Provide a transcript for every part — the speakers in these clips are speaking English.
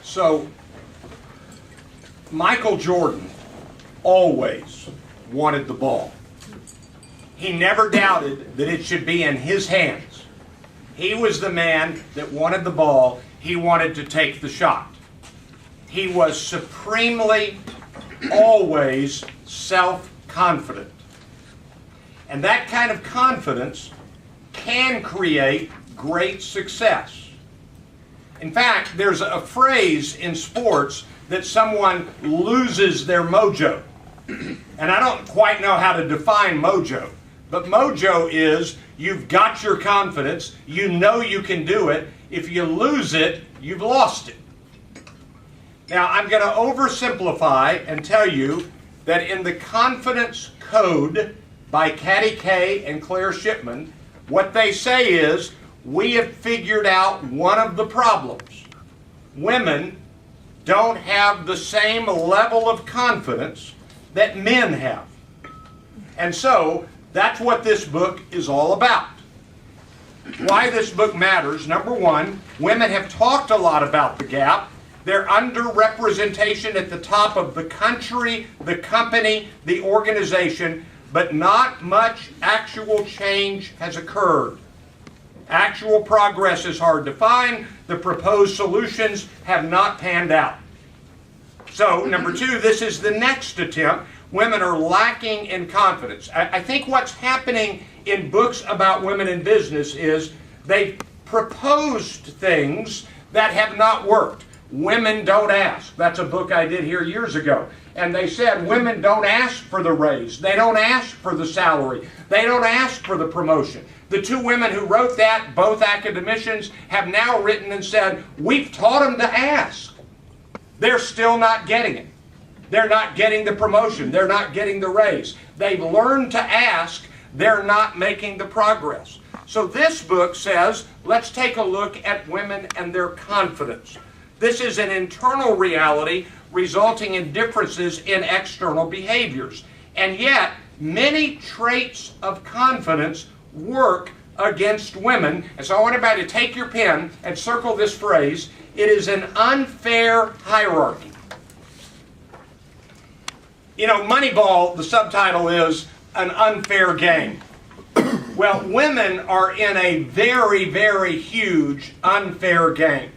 So, Michael Jordan always wanted the ball. He never doubted that it should be in his hands. He was the man that wanted the ball. He wanted to take the shot. He was supremely, always self-confident. And that kind of confidence can create great success. In fact, there's a phrase in sports that someone loses their mojo. And I don't quite know how to define mojo, but mojo is you've got your confidence, you know you can do it. If you lose it, you've lost it. Now, I'm going to oversimplify and tell you that in the Confidence Code by Katty Kay and Claire Shipman, what they say is, we have figured out one of the problems. Women don't have the same level of confidence that men have. And so, that's what this book is all about. Why this book matters, number one, women have talked a lot about the gap. They're underrepresentation at the top of the country, the company, the organization, but not much actual change has occurred. Actual progress is hard to find. The proposed solutions have not panned out. So, number two, this is the next attempt. Women are lacking in confidence. I think what's happening in books about women in business is they've proposed things that have not worked. Women don't ask. That's a book I did here years ago. And they said women don't ask for the raise. They don't ask for the salary. They don't ask for the promotion. The two women who wrote that, both academicians, have now written and said, we've taught them to ask. They're still not getting it. They're not getting the promotion. They're not getting the raise. They've learned to ask. They're not making the progress. So this book says, let's take a look at women and their confidence. This is an internal reality resulting in differences in external behaviors. And yet, many traits of confidence work against women. And so I want everybody to take your pen and circle this phrase. It is an unfair hierarchy. You know, Moneyball, the subtitle is an unfair game. Well, women are in a very, very huge unfair game.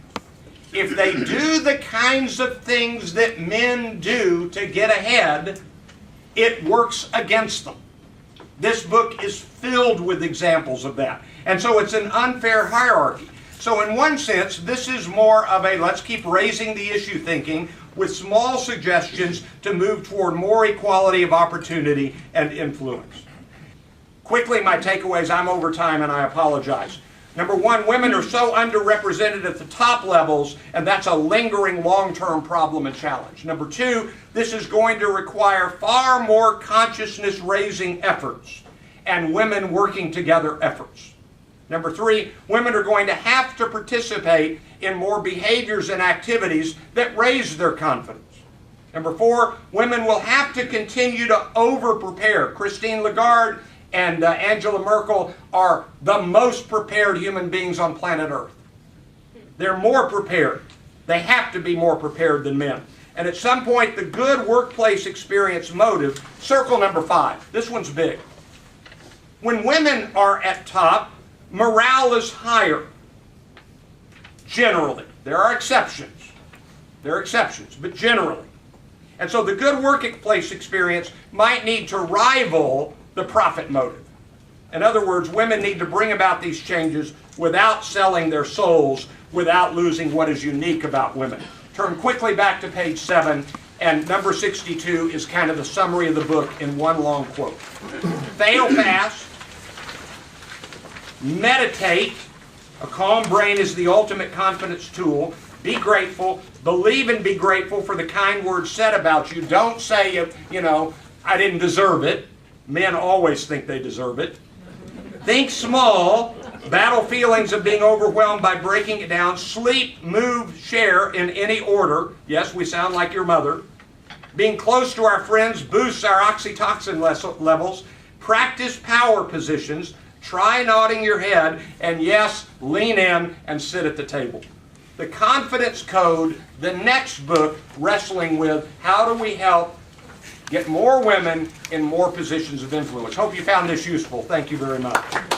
If they do the kinds of things that men do to get ahead, it works against them. This book is filled with examples of that. And so it's an unfair hierarchy. So in one sense, this is more of a let's keep raising the issue thinking with small suggestions to move toward more equality of opportunity and influence. Quickly, my takeaways. I'm over time and I apologize. Number one, women are so underrepresented at the top levels, and that's a lingering long-term problem and challenge. Number two, this is going to require far more consciousness-raising efforts and women working together efforts. Number three, women are going to have to participate in more behaviors and activities that raise their confidence. Number four, women will have to continue to over-prepare. Christine Lagarde and Angela Merkel are the most prepared human beings on planet Earth. They're more prepared. They have to be more prepared than men. And at some point, the good workplace experience motive, circle number 5. This one's big. When women are at top, morale is higher. Generally. There are exceptions. There are exceptions, but generally. And so the good workplace experience might need to rival the profit motive. In other words, women need to bring about these changes without selling their souls, without losing what is unique about women. Turn quickly back to page 7, and number 62 is kind of the summary of the book in one long quote. Fail fast, meditate, a calm brain is the ultimate confidence tool, be grateful, believe and be grateful for the kind words said about you. Don't say, I didn't deserve it. Men always think they deserve it. Think small. Battle feelings of being overwhelmed by breaking it down. Sleep, move, share in any order. Yes, we sound like your mother. Being close to our friends boosts our oxytocin levels. Practice power positions. Try nodding your head. And yes, lean in and sit at the table. The Confidence Code, the next book, wrestling with how do we help get more women in more positions of influence. Hope you found this useful. Thank you very much.